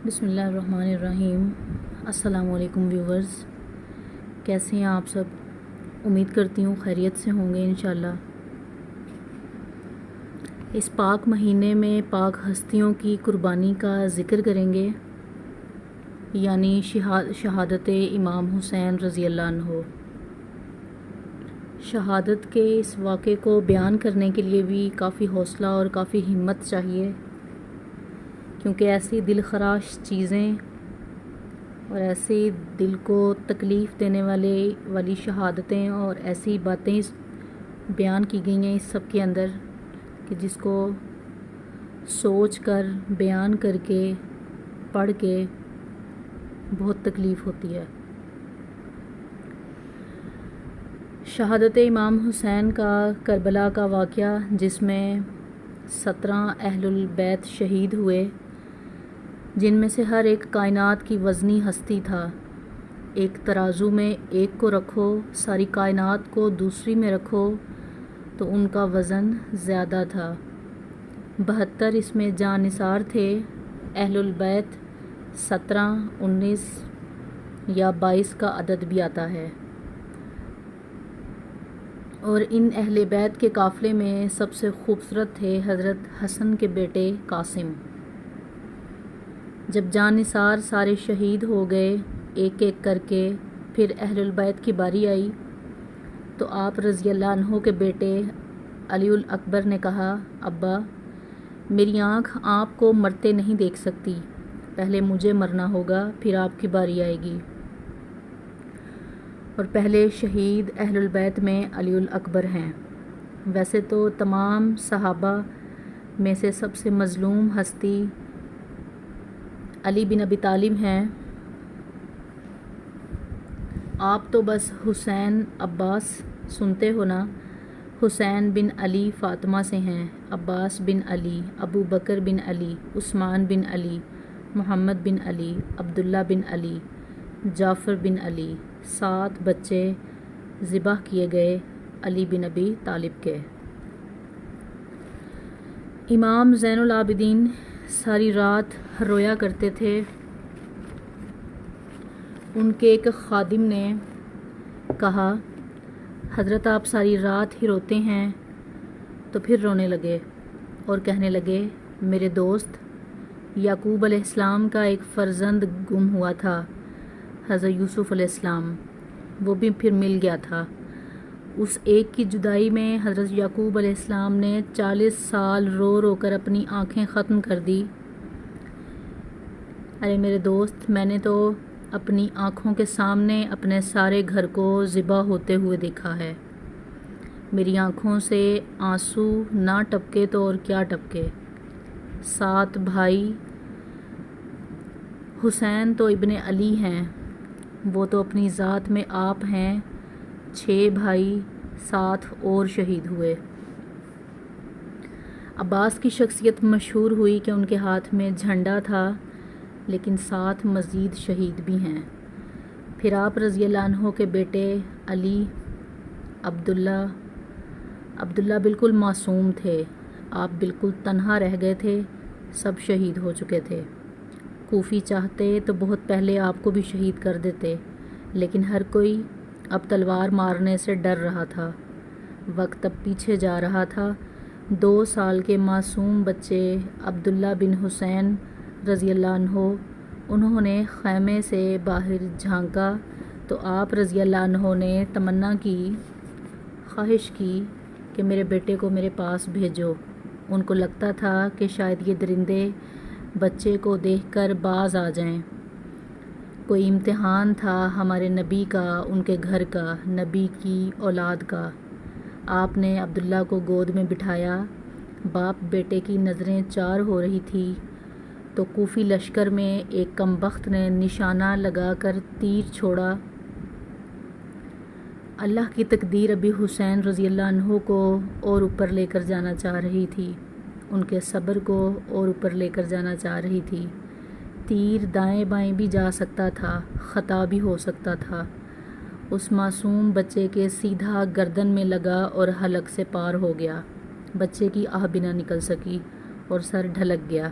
بسم اللہ الرحمن الرحیم۔ السلام علیکم ویورز، کیسے ہیں آپ سب؟ امید کرتی ہوں خیریت سے ہوں گے انشاءاللہ۔ اس پاک مہینے میں پاک ہستیوں کی قربانی کا ذکر کریں گے، یعنی شہادت امام حسین رضی اللہ عنہ۔ شہادت کے اس واقعے کو بیان کرنے کے لیے بھی کافی حوصلہ اور کافی ہمت چاہیے، کیونکہ ایسی دل خراش چیزیں اور ایسی دل کو تکلیف دینے والی شہادتیں اور ایسی باتیں بیان کی گئی ہیں اس سب کے اندر کہ جس کو سوچ کر بیان کر کے پڑھ کے بہت تکلیف ہوتی ہے۔ شہادت امام حسین کا کربلا کا واقعہ، جس میں 17 اہل البیت شہید ہوئے، جن میں سے ہر ایک کائنات کی وزنی ہستی تھا۔ ایک ترازو میں ایک کو رکھو، ساری کائنات کو دوسری میں رکھو تو ان کا وزن زیادہ تھا۔ 72 اس میں جاں نثار تھے۔ اہل البیت 17، 19 یا 22 کا عدد بھی آتا ہے، اور ان اہل بیت کے قافلے میں سب سے خوبصورت تھے حضرت حسن کے بیٹے قاسم۔ جب جاں نثار سارے شہید ہو گئے ایک ایک کر کے، پھر اہل البیت کی باری آئی تو آپ رضی اللہ عنہ کے بیٹے علی الاکبر نے کہا، ابا میری آنکھ آپ کو مرتے نہیں دیکھ سکتی، پہلے مجھے مرنا ہوگا پھر آپ کی باری آئے گی۔ اور پہلے شہید اہل البیت میں علی الاکبر ہیں۔ ویسے تو تمام صحابہ میں سے سب سے مظلوم ہستی علی بن ابی طالب ہیں۔ آپ تو بس حسین عباس سنتے ہو نا، حسین بن علی فاطمہ سے ہیں، عباس بن علی، ابو بکر بن علی، عثمان بن علی، محمد بن علی، عبداللہ بن علی، جعفر بن علی، 7 بچے ذبح کیے گئے علی بن ابی طالب کے۔ امام زین العابدین ساری رات رویا کرتے تھے۔ ان کے ایک خادم نے کہا، حضرت آپ ساری رات ہی روتے ہیں؟ تو پھر رونے لگے اور کہنے لگے، میرے دوست یعقوب علیہ السلام کا ایک فرزند گم ہوا تھا، حضرت یوسف علیہ السلام، وہ بھی پھر مل گیا تھا۔ اس ایک کی جدائی میں حضرت یعقوب علیہ السلام نے 40 سال رو رو کر اپنی آنکھیں ختم کر دی۔ ارے میرے دوست، میں نے تو اپنی آنکھوں کے سامنے اپنے سارے گھر کو ذبح ہوتے ہوئے دیکھا ہے۔ میری آنکھوں سے آنسو نہ ٹپکے تو اور کیا ٹپکے۔ 7 بھائی، حسین تو ابن علی ہیں، وہ تو اپنی ذات میں آپ ہیں، 6 بھائی، 7 اور شہید ہوئے۔ عباس کی شخصیت مشہور ہوئی کہ ان کے ہاتھ میں جھنڈا تھا، لیکن 7 مزید شہید بھی ہیں۔ پھر آپ رضی اللہ عنہ کے بیٹے علی، عبداللہ بالکل معصوم تھے، آپ بالکل تنہا رہ گئے تھے، سب شہید ہو چکے تھے۔ کوفی چاہتے تو بہت پہلے آپ کو بھی شہید کر دیتے، لیکن ہر کوئی اب تلوار مارنے سے ڈر رہا تھا۔ وقت اب پیچھے جا رہا تھا۔ 2 سال کے معصوم بچے عبداللہ بن حسین رضی اللہ عنہ، انہوں نے خیمے سے باہر جھانکا تو آپ رضی اللہ عنہ نے تمنا کی، خواہش کی کہ میرے بیٹے کو میرے پاس بھیجو۔ ان کو لگتا تھا کہ شاید یہ درندے بچے کو دیکھ کر باز آ جائیں۔ کوئی امتحان تھا ہمارے نبی کا، ان کے گھر کا، نبی کی اولاد کا۔ آپ نے عبداللہ کو گود میں بٹھایا۔ باپ بیٹے کی نظریں چار ہو رہی تھی تو کوفی لشکر میں ایک کمبخت نے نشانہ لگا کر تیر چھوڑا۔ اللہ کی تقدیر ابھی حسین رضی اللہ عنہ کو اور اوپر لے کر جانا چاہ رہی تھی، ان کے صبر کو اور اوپر لے کر جانا چاہ رہی تھی۔ تیر دائیں بائیں بھی جا سکتا تھا، خطا بھی ہو سکتا تھا۔ اس معصوم بچے کے سیدھا گردن میں لگا اور حلق سے پار ہو گیا۔ بچے کی آہ بھی نہ نکل سکی اور سر ڈھلک گیا۔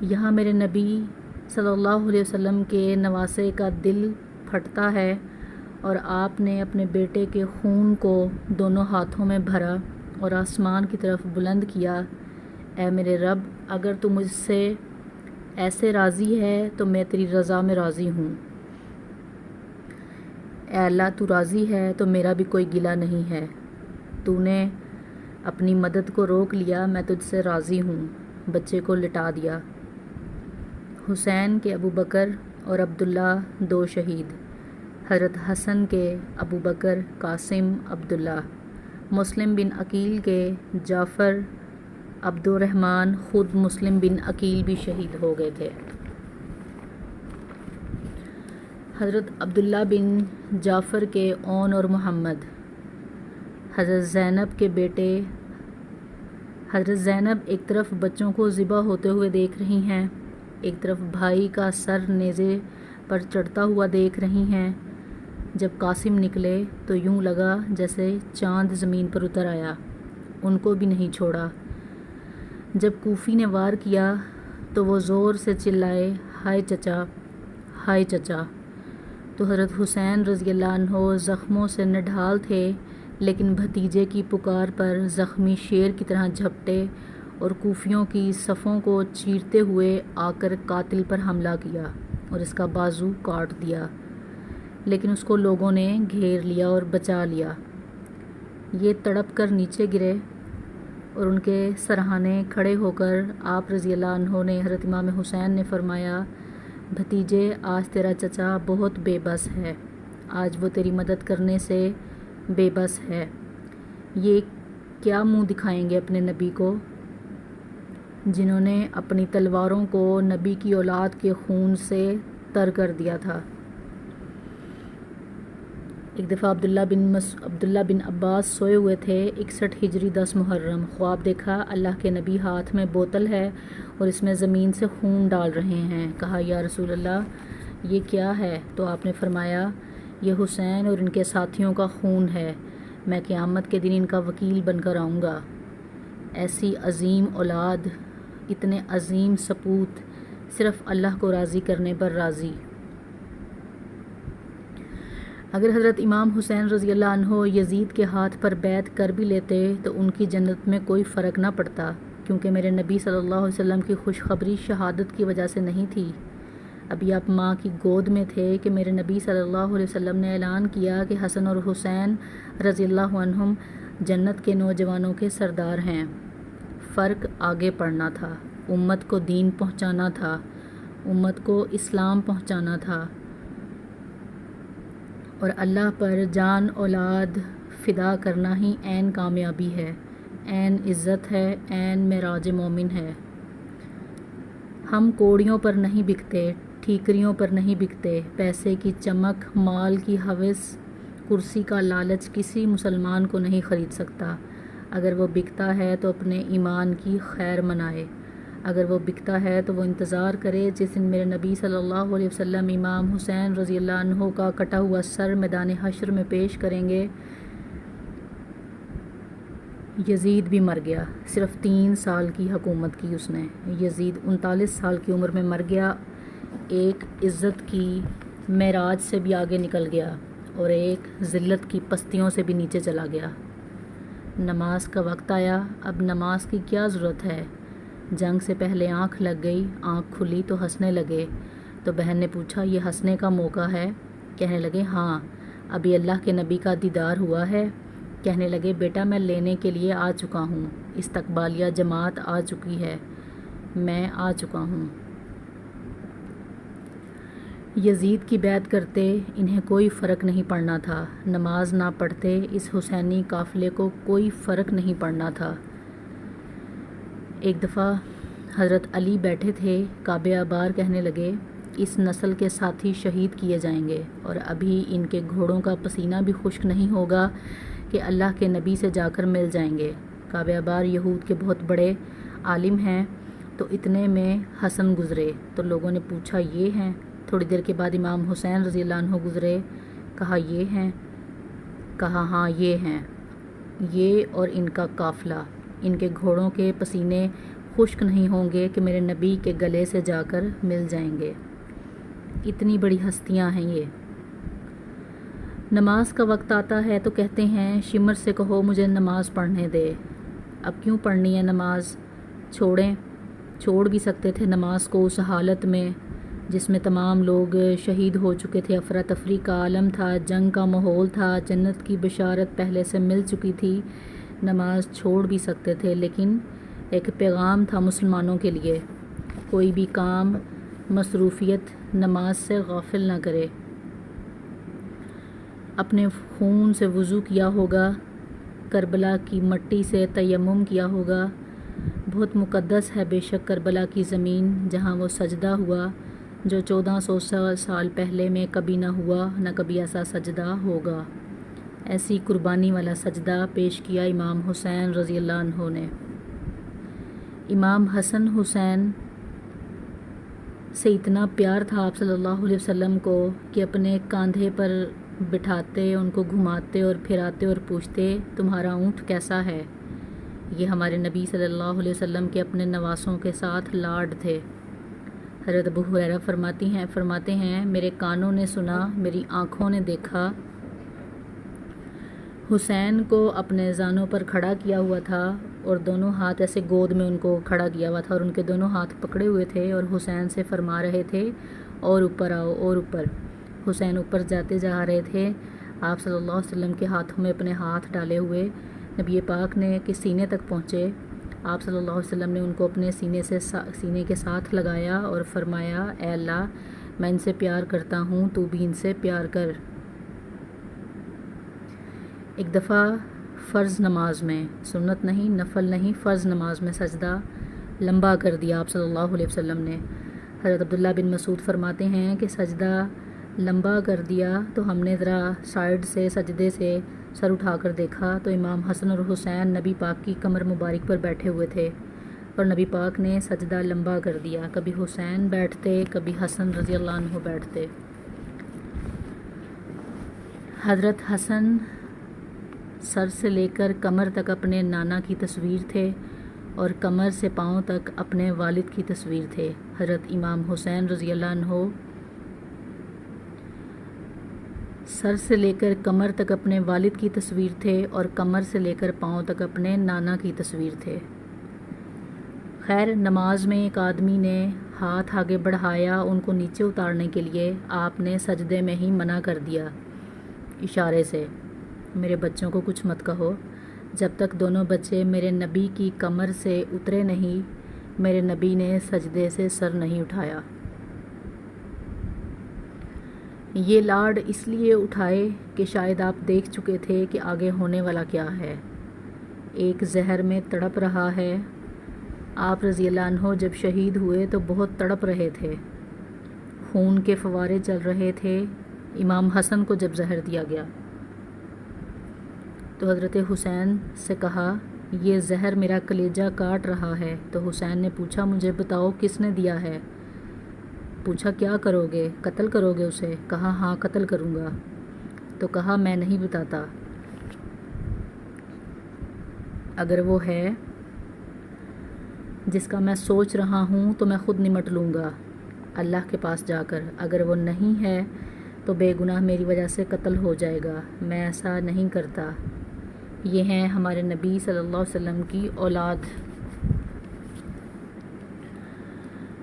یہاں میرے نبی صلی اللہ علیہ وسلم کے نواسے کا دل پھٹتا ہے اور آپ نے اپنے بیٹے کے خون کو دونوں ہاتھوں میں بھرا اور آسمان کی طرف بلند کیا، اے میرے رب، اگر تو مجھ سے ایسے راضی ہے تو میں تیری رضا میں راضی ہوں۔ اے اللہ، تو راضی ہے تو میرا بھی کوئی گلہ نہیں ہے۔ تو نے اپنی مدد کو روک لیا، میں تجھ سے راضی ہوں۔ بچے کو لٹا دیا۔ حسین کے ابو بکر اور عبداللہ دو شہید، حضرت حسن کے ابو بکر، قاسم، عبداللہ، مسلم بن عقیل کے جعفر، عبد الرحمن، خود مسلم بن عقیل بھی شہید ہو گئے تھے۔ حضرت عبداللہ بن جعفر کے اون اور محمد، حضرت زینب کے بیٹے۔ حضرت زینب ایک طرف بچوں کو ذبح ہوتے ہوئے دیکھ رہی ہیں، ایک طرف بھائی کا سر نیزے پر چڑھتا ہوا دیکھ رہی ہیں۔ جب قاسم نکلے تو یوں لگا جیسے چاند زمین پر اتر آیا، ان کو بھی نہیں چھوڑا۔ جب کوفی نے وار کیا تو وہ زور سے چلائے، ہائے چچا، ہائے چچا۔ تو حضرت حسین رضی اللہ عنہ زخموں سے نڈھال تھے، لیکن بھتیجے کی پکار پر زخمی شیر کی طرح جھپٹے اور کوفیوں کی صفوں کو چیرتے ہوئے آ کر قاتل پر حملہ کیا اور اس کا بازو کاٹ دیا، لیکن اس کو لوگوں نے گھیر لیا اور بچا لیا۔ یہ تڑپ کر نیچے گرے اور ان کے سرہانے کھڑے ہو کر آپ رضی اللہ عنہ نے، حضرت امام حسین نے فرمایا، بھتیجے، آج تیرا چچا بہت بے بس ہے، آج وہ تیری مدد کرنے سے بے بس ہے۔ یہ کیا منہ دکھائیں گے اپنے نبی کو، جنہوں نے اپنی تلواروں کو نبی کی اولاد کے خون سے تر کر دیا تھا۔ ایک دفعہ عبداللہ بن عباس سوئے ہوئے تھے، 61 ہجری 10 محرم۔ خواب دیکھا، اللہ کے نبی ہاتھ میں بوتل ہے اور اس میں زمین سے خون ڈال رہے ہیں۔ کہا، یا رسول اللہ، یہ کیا ہے؟ تو آپ نے فرمایا، یہ حسین اور ان کے ساتھیوں کا خون ہے، میں قیامت کے دن ان کا وکیل بن کر آؤں گا۔ ایسی عظیم اولاد، اتنے عظیم سپوت، صرف اللہ کو راضی کرنے پر راضی۔ اگر حضرت امام حسین رضی اللہ عنہ یزید کے ہاتھ پر بیعت کر بھی لیتے تو ان کی جنت میں کوئی فرق نہ پڑتا، کیونکہ میرے نبی صلی اللہ علیہ وسلم کی خوشخبری شہادت کی وجہ سے نہیں تھی۔ ابھی آپ ماں کی گود میں تھے کہ میرے نبی صلی اللہ علیہ وسلم نے اعلان کیا کہ حسن اور حسین رضی اللہ عنہم جنت کے نوجوانوں کے سردار ہیں۔ فرق آگے پڑھنا تھا، امت کو دین پہنچانا تھا، امت کو اسلام پہنچانا تھا، اور اللہ پر جان اولاد فدا کرنا ہی عین کامیابی ہے، عین عزت ہے، عین معراج مومن ہے۔ ہم کوڑیوں پر نہیں بکتے، ٹھیکریوں پر نہیں بکتے۔ پیسے کی چمک، مال کی ہوس، کرسی کا لالچ کسی مسلمان کو نہیں خرید سکتا۔ اگر وہ بکتا ہے تو اپنے ایمان کی خیر منائے، اگر وہ بکتا ہے تو وہ انتظار کرے جس دن میرے نبی صلی اللہ علیہ وسلم امام حسین رضی اللہ عنہ کا کٹا ہوا سر میدان حشر میں پیش کریں گے۔ یزید بھی مر گیا، صرف 3 سال کی حکومت کی اس نے۔ یزید 39 سال کی عمر میں مر گیا، ایک عزت کی معراج سے بھی آگے نکل گیا اور ایک ذلت کی پستیوں سے بھی نیچے چلا گیا۔ نماز کا وقت آیا، اب نماز کی کیا ضرورت ہے؟ جنگ سے پہلے آنکھ لگ گئی، آنکھ کھلی تو ہنسنے لگے۔ تو بہن نے پوچھا، یہ ہنسنے کا موقع ہے؟ کہنے لگے، ہاں، ابھی اللہ کے نبی کا دیدار ہوا ہے۔ کہنے لگے، بیٹا میں لینے کے لیے آ چکا ہوں، استقبالیہ جماعت آ چکی ہے، میں آ چکا ہوں۔ یزید کی بیعت کرتے انہیں کوئی فرق نہیں پڑنا تھا، نماز نہ پڑھتے اس حسینی قافلے کو کوئی فرق نہیں پڑنا تھا۔ ایک دفعہ حضرت علی بیٹھے تھے، کعبہ آبار کہنے لگے، اس نسل کے ساتھی شہید کیے جائیں گے اور ابھی ان کے گھوڑوں کا پسینہ بھی خشک نہیں ہوگا کہ اللہ کے نبی سے جا کر مل جائیں گے۔ کعبہ آبار یہود کے بہت بڑے عالم ہیں۔ تو اتنے میں حسن گزرے تو لوگوں نے پوچھا، یہ ہیں؟ تھوڑی دیر کے بعد امام حسین رضی اللہ عنہ گزرے، کہا، یہ ہیں؟ کہا، ہاں یہ ہیں، یہ اور ان کا قافلہ، ان کے گھوڑوں کے پسینے خشک نہیں ہوں گے کہ میرے نبی کے گلے سے جا کر مل جائیں گے۔ اتنی بڑی ہستیاں ہیں یہ۔ نماز کا وقت آتا ہے تو کہتے ہیں شمر سے کہو مجھے نماز پڑھنے دے۔ اب کیوں پڑھنی ہے نماز؟ چھوڑ بھی سکتے تھے نماز کو اس حالت میں جس میں تمام لوگ شہید ہو چکے تھے، افراتفری کا عالم تھا، جنگ کا ماحول تھا، جنت کی بشارت پہلے سے مل چکی تھی، نماز چھوڑ بھی سکتے تھے، لیکن ایک پیغام تھا مسلمانوں کے لیے، کوئی بھی کام مصروفیت نماز سے غافل نہ کرے۔ اپنے خون سے وضو کیا ہوگا، کربلا کی مٹی سے تیمم کیا ہوگا۔ بہت مقدس ہے بے شک کربلا کی زمین جہاں وہ سجدہ ہوا جو 1400 سال پہلے میں کبھی نہ ہوا، نہ کبھی ایسا سجدہ ہوگا۔ ایسی قربانی والا سجدہ پیش کیا امام حسین رضی اللہ عنہ نے۔ امام حسن حسین سے اتنا پیار تھا آپ صلی اللہ علیہ وسلم کو کہ اپنے کاندھے پر بٹھاتے، ان کو گھماتے اور پھراتے اور پوچھتے تمہارا اونٹ کیسا ہے؟ یہ ہمارے نبی صلی اللہ علیہ وسلم کے اپنے نواسوں کے ساتھ لاڈ تھے۔ حضرت ابو ہریرہ فرماتے ہیں میرے کانوں نے سنا، میری آنکھوں نے دیکھا، حسین کو اپنے زانوں پر کھڑا کیا ہوا تھا اور دونوں ہاتھ ایسے گود میں ان کو کھڑا کیا ہوا تھا اور ان کے دونوں ہاتھ پکڑے ہوئے تھے اور حسین سے فرما رہے تھے اور اوپر آؤ اور اوپر۔ حسین اوپر جاتے جا رہے تھے، آپ صلی اللہ علیہ وسلم کے ہاتھوں میں اپنے ہاتھ ڈالے ہوئے نبی پاک نے کہ سینے تک پہنچے۔ آپ صلی اللہ علیہ وسلم نے ان کو اپنے سینے کے ساتھ لگایا اور فرمایا اے اللہ میں ان سے پیار کرتا ہوں، تو بھی ان سے پیار کر۔ ایک دفعہ فرض نماز میں، سنت نہیں، نفل نہیں، فرض نماز میں سجدہ لمبا کر دیا آپ صلی اللہ علیہ وسلم نے۔ حضرت عبداللہ بن مسعود فرماتے ہیں کہ سجدہ لمبا کر دیا تو ہم نے ذرا سائیڈ سے سجدے سے سر اٹھا کر دیکھا تو امام حسن اور حسین نبی پاک کی کمر مبارک پر بیٹھے ہوئے تھے اور نبی پاک نے سجدہ لمبا کر دیا، کبھی حسین بیٹھتے کبھی حسن رضی اللہ عنہ بیٹھتے۔ حضرت حسن سر سے لے کر کمر تک اپنے نانا کی تصویر تھے اور کمر سے پاؤں تک اپنے والد کی تصویر تھے۔ حضرت امام حسین رضی اللہ عنہ سر سے لے کر کمر تک اپنے والد کی تصویر تھے اور کمر سے لے کر پاؤں تک اپنے نانا کی تصویر تھے۔ خیر نماز میں ایک آدمی نے ہاتھ آگے بڑھایا ان کو نیچے اتارنے کے لیے، آپ نے سجدے میں ہی منع کر دیا اشارے سے، میرے بچوں کو کچھ مت کہو، جب تک دونوں بچے میرے نبی کی کمر سے اترے نہیں میرے نبی نے سجدے سے سر نہیں اٹھایا۔ یہ لاڈ اس لیے اٹھائے کہ شاید آپ دیکھ چکے تھے کہ آگے ہونے والا کیا ہے، ایک زہر میں تڑپ رہا ہے۔ آپ رضی اللہ عنہ جب شہید ہوئے تو بہت تڑپ رہے تھے، خون کے فوارے چل رہے تھے۔ امام حسن کو جب زہر دیا گیا تو حضرت حسین سے کہا یہ زہر میرا کلیجہ کاٹ رہا ہے، تو حسین نے پوچھا مجھے بتاؤ کس نے دیا ہے؟ پوچھا کیا کرو گے، قتل کرو گے اسے؟ کہا ہاں قتل کروں گا، تو کہا میں نہیں بتاتا، اگر وہ ہے جس کا میں سوچ رہا ہوں تو میں خود نمٹ لوں گا اللہ کے پاس جا کر، اگر وہ نہیں ہے تو بے گناہ میری وجہ سے قتل ہو جائے گا، میں ایسا نہیں کرتا۔ یہ ہیں ہمارے نبی صلی اللہ علیہ وسلم کی اولاد،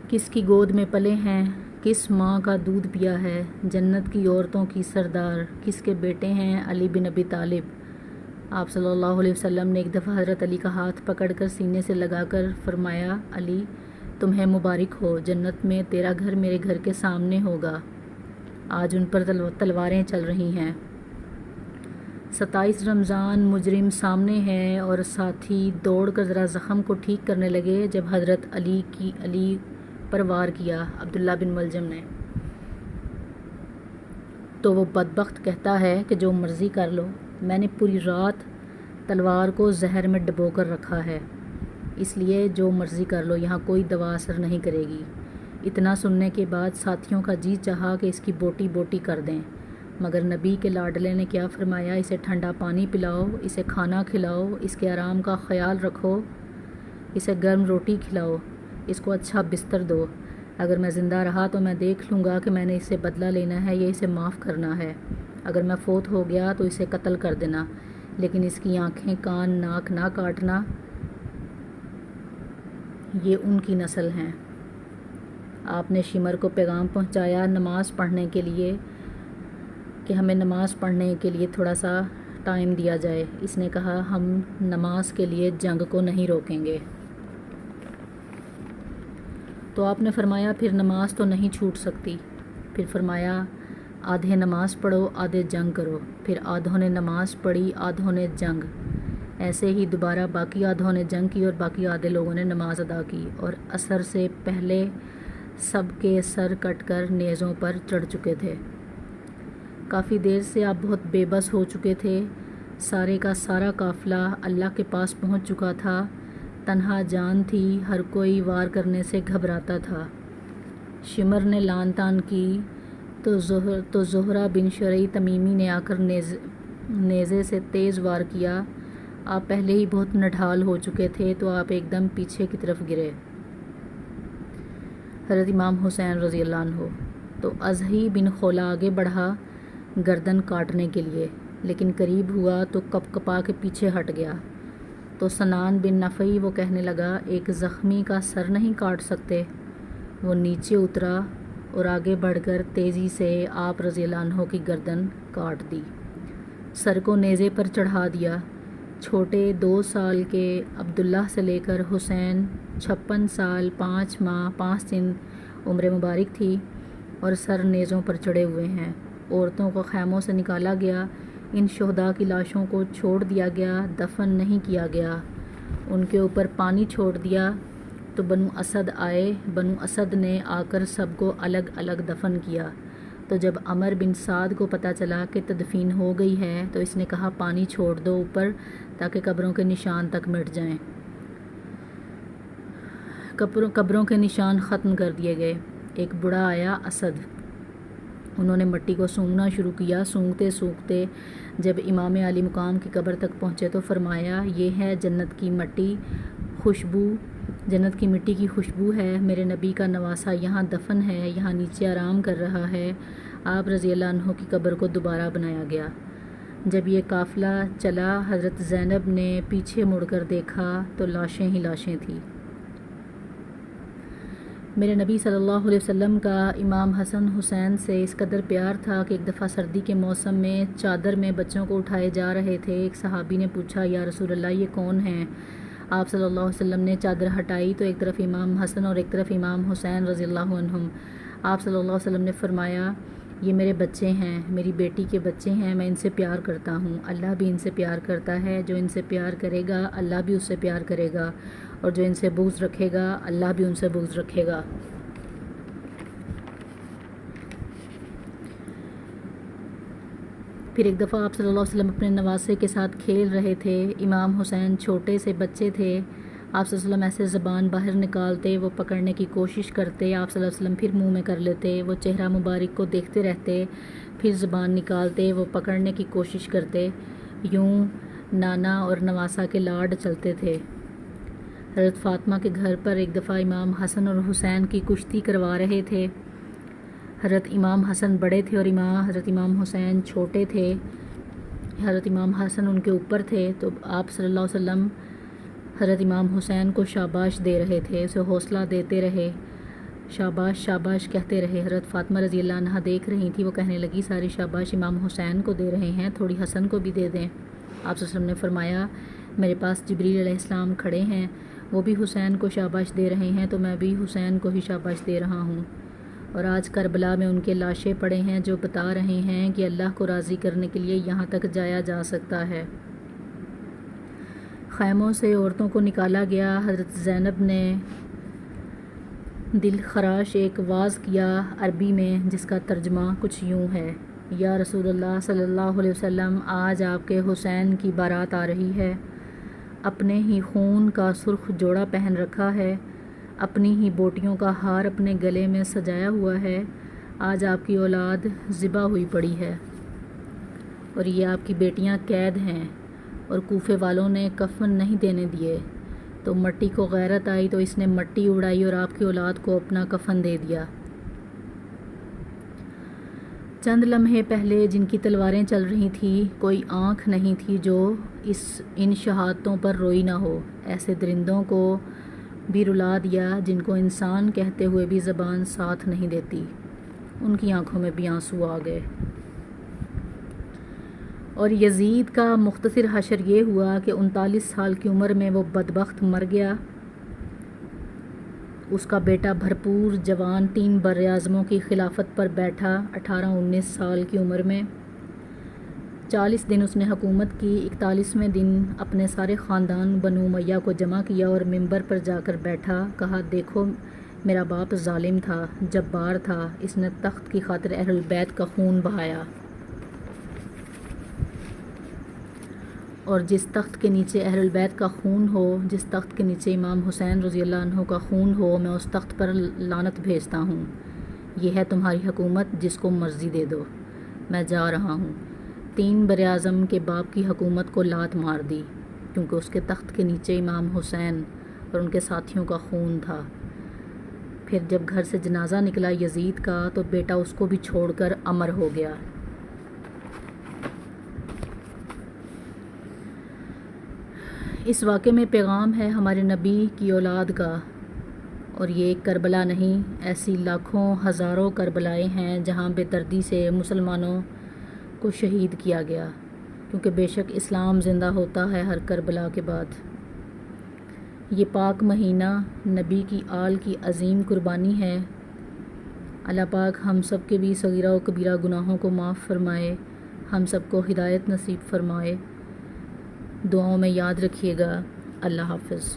کس کی گود میں پلے ہیں، کس ماں کا دودھ پیا ہے، جنت کی عورتوں کی سردار، کس کے بیٹے ہیں علی بن ابی طالب۔ آپ صلی اللہ علیہ وسلم نے ایک دفعہ حضرت علی کا ہاتھ پکڑ کر سینے سے لگا کر فرمایا علی تمہیں مبارک ہو، جنت میں تیرا گھر میرے گھر کے سامنے ہوگا، آج ان پر تلواریں چل رہی ہیں۔ 27 رمضان مجرم سامنے ہے اور ساتھی دوڑ کر ذرا زخم کو ٹھیک کرنے لگے جب حضرت علی پر وار کیا عبداللہ بن ملجم نے، تو وہ بدبخت کہتا ہے کہ جو مرضی کر لو، میں نے پوری رات تلوار کو زہر میں ڈبو کر رکھا ہے، اس لیے جو مرضی کر لو، یہاں کوئی دوا اثر نہیں کرے گی۔ اتنا سننے کے بعد ساتھیوں کا جی چاہا کہ اس کی بوٹی بوٹی کر دیں، مگر نبی کے لاڈلے نے کیا فرمایا، اسے ٹھنڈا پانی پلاؤ، اسے کھانا کھلاؤ، اس کے آرام کا خیال رکھو، اسے گرم روٹی کھلاؤ، اس کو اچھا بستر دو۔ اگر میں زندہ رہا تو میں دیکھ لوں گا کہ میں نے اس سے بدلہ لینا ہے یا اسے معاف کرنا ہے۔ اگر میں فوت ہو گیا تو اسے قتل کر دینا، لیکن اس کی آنکھیں، کان، ناک نہ کاٹنا۔ یہ ان کی نسل ہیں۔ آپ نے شمر کو پیغام پہنچایا نماز پڑھنے کے لیے کہ ہمیں نماز پڑھنے کے لیے تھوڑا سا ٹائم دیا جائے۔ اس نے کہا ہم نماز کے لیے جنگ کو نہیں روکیں گے۔ تو آپ نے فرمایا پھر نماز تو نہیں چھوٹ سکتی۔ پھر فرمایا آدھے نماز پڑھو، آدھے جنگ کرو۔ پھر آدھوں نے نماز پڑھی، آدھوں نے جنگ۔ ایسے ہی دوبارہ باقی آدھوں نے جنگ کی اور باقی آدھے لوگوں نے نماز ادا کی، اور عصر سے پہلے سب کے سر کٹ کر نیزوں پر چڑھ چکے تھے۔ کافی دیر سے آپ بہت بے بس ہو چکے تھے۔ سارے کا سارا قافلہ اللہ کے پاس پہنچ چکا تھا۔ تنہا جان تھی، ہر کوئی وار کرنے سے گھبراتا تھا۔ شمر نے لان تان کی تو زہرہ بن شرح تمیمی نے آ کر نیزے سے تیز وار کیا۔ آپ پہلے ہی بہت نڈھال ہو چکے تھے تو آپ ایک دم پیچھے کی طرف گرے۔ حضرت امام حسین رضی اللہ عنہ تو ازہی بن خولا آگے بڑھا گردن کاٹنے کے لیے، لیکن قریب ہوا تو کپ کپا کے پیچھے ہٹ گیا۔ تو سنان بن نفعی وہ کہنے لگا ایک زخمی کا سر نہیں کاٹ سکتے؟ وہ نیچے اترا اور آگے بڑھ کر تیزی سے آپ رضی اللہ عنہ کی گردن کاٹ دی، سر کو نیزے پر چڑھا دیا۔ چھوٹے 2 سال کے عبداللہ سے لے کر حسین 56 سال 5 ماہ 5 دن عمر مبارک تھی اور سر نیزوں پر چڑھے ہوئے ہیں۔ عورتوں کو خیموں سے نکالا گیا، ان شہداء کی لاشوں کو چھوڑ دیا گیا، دفن نہیں کیا گیا، ان کے اوپر پانی چھوڑ دیا۔ تو بنو اسد آئے، بنو اسد نے آ کر سب کو الگ الگ دفن کیا۔ تو جب عمر بن سعد کو پتہ چلا کہ تدفین ہو گئی ہے تو اس نے کہا پانی چھوڑ دو اوپر تاکہ قبروں کے نشان تک مٹ جائیں۔ قبروں کے نشان ختم کر دیے گئے۔ ایک بڑھا آیا اسد، انہوں نے مٹی کو سونگنا شروع کیا۔ سونگتے سونگتے جب امام علی مقام کی قبر تک پہنچے تو فرمایا یہ ہے جنت کی مٹی، خوشبو، جنت کی مٹی کی خوشبو ہے، میرے نبی کا نواسہ یہاں دفن ہے، یہاں نیچے آرام کر رہا ہے۔ آپ رضی اللہ عنہ کی قبر کو دوبارہ بنایا گیا۔ جب یہ قافلہ چلا حضرت زینب نے پیچھے مڑ کر دیکھا تو لاشیں ہی لاشیں تھیں۔ میرے نبی صلی اللہ علیہ وسلم کا امام حسن حسین سے اس قدر پیار تھا کہ ایک دفعہ سردی کے موسم میں چادر میں بچوں کو اٹھائے جا رہے تھے۔ ایک صحابی نے پوچھا یا رسول اللہ یہ کون ہیں؟ آپ صلی اللہ علیہ وسلم نے چادر ہٹائی تو ایک طرف امام حسن اور ایک طرف امام حسین رضی اللہ عنہم۔ آپ صلی اللہ علیہ وسلم نے فرمایا یہ میرے بچے ہیں، میری بیٹی کے بچے ہیں، میں ان سے پیار کرتا ہوں، اللہ بھی ان سے پیار کرتا ہے، جو ان سے پیار کرے گا اللہ بھی اس سے پیار کرے گا، اور جو ان سے بغض رکھے گا اللہ بھی ان سے بغض رکھے گا۔ پھر ایک دفعہ آپ صلی اللہ علیہ وسلم اپنے نواسے کے ساتھ کھیل رہے تھے، امام حسین چھوٹے سے بچے تھے۔ آپ صلی اللہ علیہ وسلم ایسے زبان باہر نکالتے، وہ پکڑنے کی کوشش کرتے، آپ صلی اللہ علیہ وسلم پھر منہ میں کر لیتے، وہ چہرہ مبارک کو دیکھتے رہتے، پھر زبان نکالتے، وہ پکڑنے کی کوشش کرتے۔ یوں نانا اور نواسا کے لاڈ چلتے تھے۔ حضرت فاطمہ کے گھر پر ایک دفعہ امام حسن اور حسین کی کشتی کروا رہے تھے۔ حضرت امام حسن بڑے تھے اور حضرت امام حسین چھوٹے تھے۔ حضرت امام حسن ان کے اوپر تھے تو آپ صلی اللہ علیہ وسلم حضرت امام حسین کو شاباش دے رہے تھے، اسے حوصلہ دیتے رہے، شاباش شاباش کہتے رہے۔ حضرت فاطمہ رضی اللہ عنہا دیکھ رہی تھی، وہ کہنے لگی ساری شاباش امام حسین کو دے رہے ہیں، تھوڑی حسن کو بھی دے دیں۔ آپ صلی اللہ علیہ وسلم نے فرمایا میرے پاس جبریل علیہ السلام کھڑے ہیں، وہ بھی حسین کو شاباش دے رہے ہیں تو میں بھی حسین کو ہی شاباش دے رہا ہوں۔ اور آج کربلا میں ان کے لاشیں پڑے ہیں جو بتا رہے ہیں کہ اللہ کو راضی کرنے کے لیے یہاں تک جایا جا سکتا ہے۔ خیموں سے عورتوں کو نکالا گیا۔ حضرت زینب نے دل خراش ایک واز کیا عربی میں جس کا ترجمہ کچھ یوں ہے، یا رسول اللہ صلی اللہ علیہ وسلم آج آپ کے حسین کی بارات آ رہی ہے، اپنے ہی خون کا سرخ جوڑا پہن رکھا ہے، اپنی ہی بوٹیوں کا ہار اپنے گلے میں سجایا ہوا ہے، آج آپ کی اولاد ذبح ہوئی پڑی ہے اور یہ آپ کی بیٹیاں قید ہیں، اور کوفے والوں نے کفن نہیں دینے دیے، تو مٹی کو غیرت آئی تو اس نے مٹی اڑائی اور آپ کی اولاد کو اپنا کفن دے دیا۔ چند لمحے پہلے جن کی تلواریں چل رہی تھیں، کوئی آنکھ نہیں تھی جو ان شہادتوں پر روئی نہ ہو۔ ایسے درندوں کو بھی رلا دیا جن کو انسان کہتے ہوئے بھی زبان ساتھ نہیں دیتی، ان کی آنکھوں میں بھی آنسو آ گئے۔ اور یزید کا مختصر حشر یہ ہوا کہ 39 سال کی عمر میں وہ بدبخت مر گیا۔ اس کا بیٹا بھرپور جوان 3 براعظموں کی خلافت پر بیٹھا 18-19 سال کی عمر میں۔ 40 دن اس نے حکومت کی۔ 41ویں دن اپنے سارے خاندان بنو امیہ کو جمع کیا اور منبر پر جا کر بیٹھا، کہا دیکھو میرا باپ ظالم تھا، جبار تھا، اس نے تخت کی خاطر اہل البیت کا خون بہایا، اور جس تخت کے نیچے اہل البیت کا خون ہو، جس تخت کے نیچے امام حسین رضی اللہ عنہ کا خون ہو، میں اس تخت پر لعنت بھیجتا ہوں۔ یہ ہے تمہاری حکومت، جس کو مرضی دے دو، میں جا رہا ہوں۔ 3 براعظم کے باپ کی حکومت کو لات مار دی، کیونکہ اس کے تخت کے نیچے امام حسین اور ان کے ساتھیوں کا خون تھا۔ پھر جب گھر سے جنازہ نکلا یزید کا تو بیٹا اس کو بھی چھوڑ کر امر ہو گیا۔ اس واقعے میں پیغام ہے ہمارے نبی کی اولاد کا، اور یہ ایک کربلا نہیں، ایسی لاکھوں ہزاروں کربلائیں ہیں جہاں بے دردی سے مسلمانوں کو شہید کیا گیا، کیونکہ بے شک اسلام زندہ ہوتا ہے ہر کربلا کے بعد۔ یہ پاک مہینہ نبی کی آل کی عظیم قربانی ہے۔ اللہ پاک ہم سب کے بھی صغیرہ و کبیرہ گناہوں کو معاف فرمائے، ہم سب کو ہدایت نصیب فرمائے۔ دعاؤں میں یاد رکھیے گا۔ اللہ حافظ۔